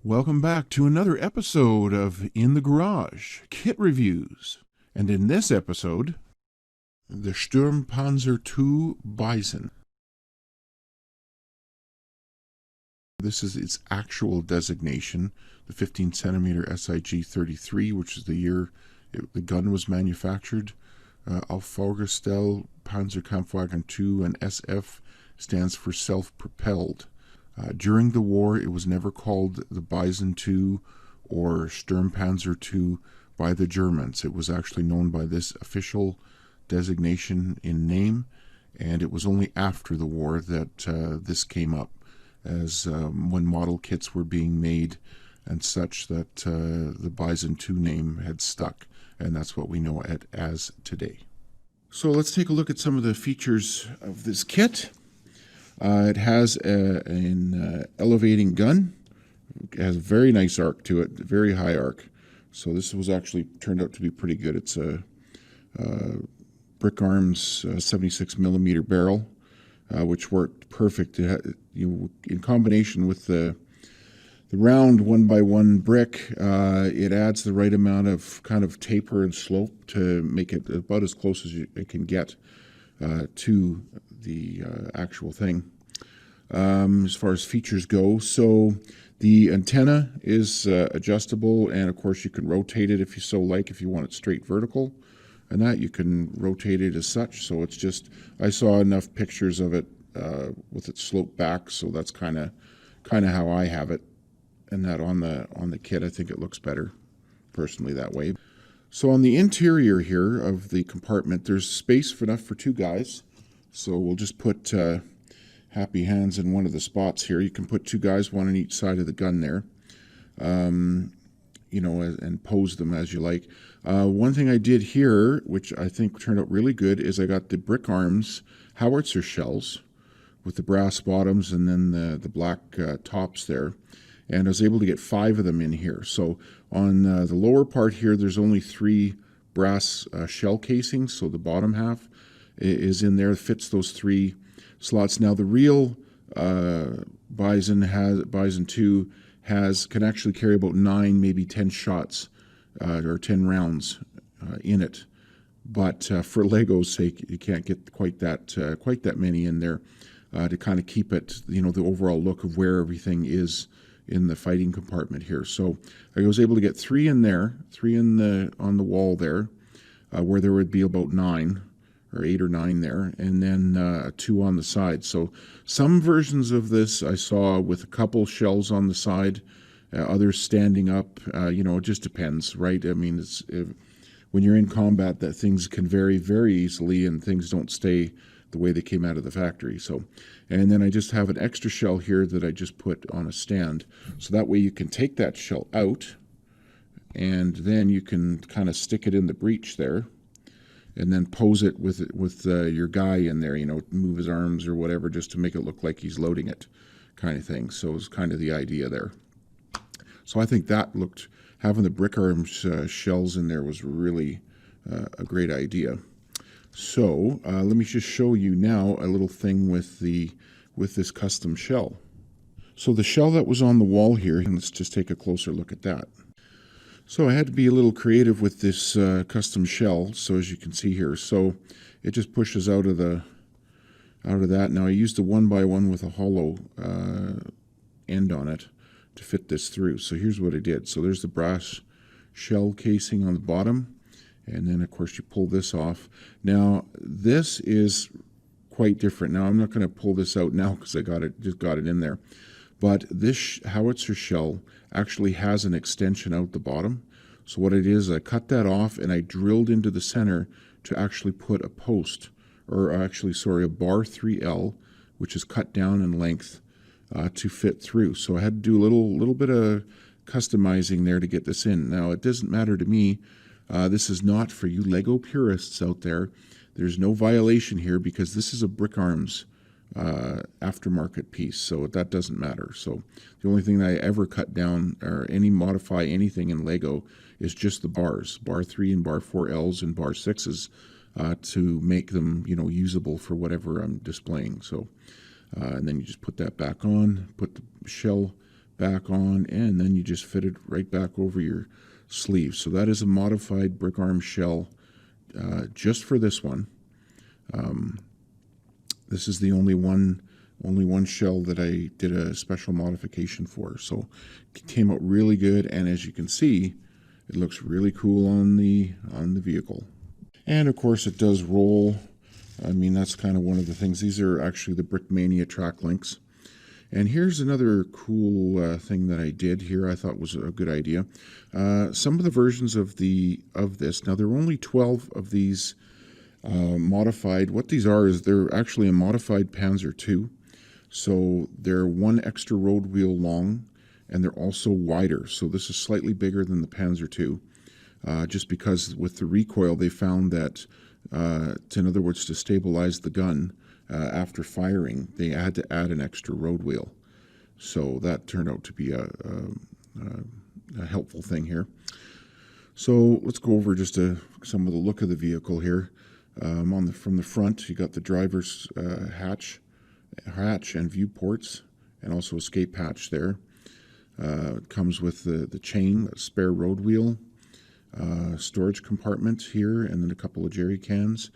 Welcome back to another episode of In the Garage Kit Reviews. And in this episode, the Sturmpanzer II Bison. This is its actual designation, the 15 centimeter SIG-33, which is the year the gun was manufactured. Auffahrgestell Panzerkampfwagen II, and SF stands for self-propelled. During the war, it was never called the Bison II or Sturmpanzer II by the Germans. It was actually known by this official designation in name, and it was only after the war that this came up as when model kits were being made and such that the Bison II name had stuck, and that's what we know it as today. So let's take a look at some of the features of this kit. It has an elevating gun. It has a very nice arc to it, very high arc. So this was actually turned out to be pretty good. It's a Brick Arms 76 millimeter barrel, which worked perfect. In combination with the round 1x1 brick, it adds the right amount of kind of taper and slope to make it about as close as it can get to the actual thing. As far as features go, so the antenna is adjustable, and of course you can rotate it if you so like. If you want it straight vertical and that, you can rotate it as such. So it's just, I saw enough pictures of it with it sloped back, so that's kind of how I have it, and that on the kit I think it looks better personally that way. So on the interior here of the compartment, there's space enough for two guys. So we'll just put happy hands in one of the spots here. You can put two guys, one on each side of the gun there, and pose them as you like. One thing I did here, which I think turned out really good, is I got the Brick Arms howitzer shells with the brass bottoms and then the black tops there. And I was able to get 5 of them in here. So on the lower part here, there's only 3 brass shell casings, so the bottom half is in there, fits those 3 slots. Now the real Bison II can actually carry about 9, maybe 10 shots or 10 rounds in it. But for Lego's sake, you can't get quite that many in there to kind of keep it, the overall look of where everything is in the fighting compartment here. So I was able to get 3 in there, 3 on the wall there, where there would be about 9 or 8 or 9 there, and then 2 on the side. So some versions of this I saw with a couple shells on the side, others standing up. It just depends, right? I mean, when you're in combat, that things can vary very easily, and things don't stay the way they came out of the factory. So, and then I just have an extra shell here that I just put on a stand, so that way you can take that shell out, and then you can kind of stick it in the breech there, and then pose it with your guy in there, move his arms or whatever, just to make it look like he's loading it, kind of thing. So it's kind of the idea there. So I think that having the Brick Arms shells in there was really a great idea. So let me just show you now a little thing with this custom shell. So the shell that was on the wall here, and let's just take a closer look at that. So I had to be a little creative with this custom shell. So as you can see here, so it just pushes out of that. Now I used a 1x1 with a hollow end on it to fit this through. So here's what I did. So there's the brass shell casing on the bottom. And then, of course, you pull this off. Now, this is quite different. Now, I'm not going to pull this out now because I just got it in there. But this howitzer shell actually has an extension out the bottom. So what it is, I cut that off and I drilled into the center to actually put a post, or actually, sorry, a bar 3L, which is cut down in length to fit through. So I had to do a little bit of customizing there to get this in. Now, it doesn't matter to me. This is not for you Lego purists out there. There's no violation here because this is a Brick Arms aftermarket piece, so that doesn't matter. So the only thing that I ever cut down or modify anything in Lego is just the bars, bar 3 and bar 4Ls and bar 6s, to make them usable for whatever I'm displaying. So and then you just put that back on, put the shell back on, and then you just fit it right back over your sleeve. So that is a modified brick arm shell just for this one. This is the only one shell that I did a special modification for. So it came out really good, and as you can see, it looks really cool on the vehicle. And of course it does roll. I mean, that's kind of one of the things. These are actually the Brickmania track links. And here's another cool thing that I did here. I thought was a good idea. Some of the versions of this. Now there are only 12 of these modified. What these are is they're actually a modified Panzer II. So they're one extra road wheel long, and they're also wider. So this is slightly bigger than the Panzer II. Just because with the recoil they found that, in other words, to stabilize the gun after firing, they had to add an extra road wheel. So that turned out to be a helpful thing here. So let's go over just some of the look of the vehicle here. From the front, you got the driver's hatch and viewports, and also escape hatch there. It comes with the chain, a spare road wheel, storage compartment here, and then a couple of jerry cans.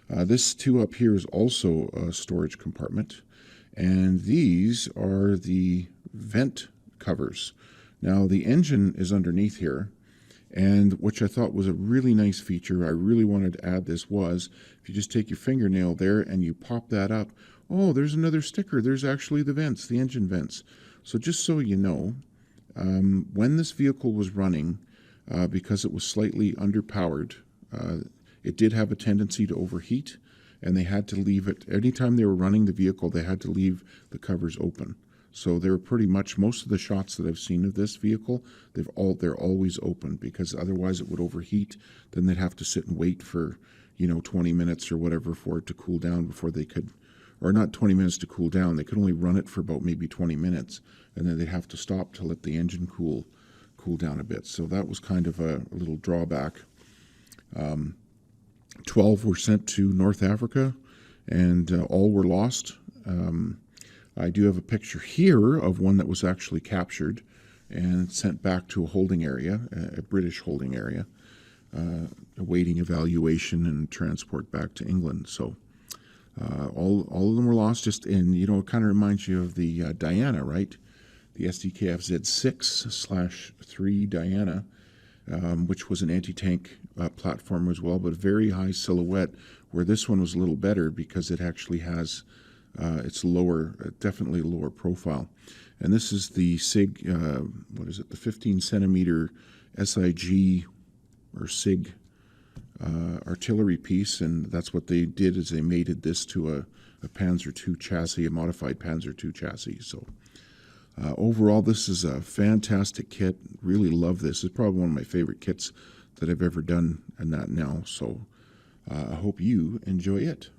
This two up here is also a storage compartment, and these are the vent covers. Now the engine is underneath here, and which I thought was a really nice feature. I really wanted to add this was, if you just take your fingernail there and you pop that up, oh, there's another sticker. There's actually the vents, the engine vents. So just so you know, when this vehicle was running, because it was slightly underpowered, it did have a tendency to overheat, and they had to leave it, anytime they were running the vehicle, they had to leave the covers open. So they're pretty much, most of the shots that I've seen of this vehicle, they're always open, because otherwise it would overheat. Then they'd have to sit and wait for, 20 minutes or whatever for it to cool down before they could, or not 20 minutes to cool down. They could only run it for about maybe 20 minutes, and then they'd have to stop to let the engine cool down a bit. So that was kind of a little drawback. 12 were sent to North Africa, and all were lost. I do have a picture here of one that was actually captured and sent back to a holding area, a British holding area, awaiting evaluation and transport back to England. So all of them were lost. It kind of reminds you of the Diana, right? The SDKF Z6/3 Diana, which was an anti-tank platform as well, but very high silhouette, where this one was a little better because it actually has, it's lower, definitely lower profile. And this is the SIG, the 15 centimeter SIG or SIG artillery piece, and that's what they did, is they mated this to a Panzer II chassis, a modified Panzer II chassis. So overall, this is a fantastic kit. Really love this. It's probably one of my favorite kits that I've ever done and that now. So I hope you enjoy it.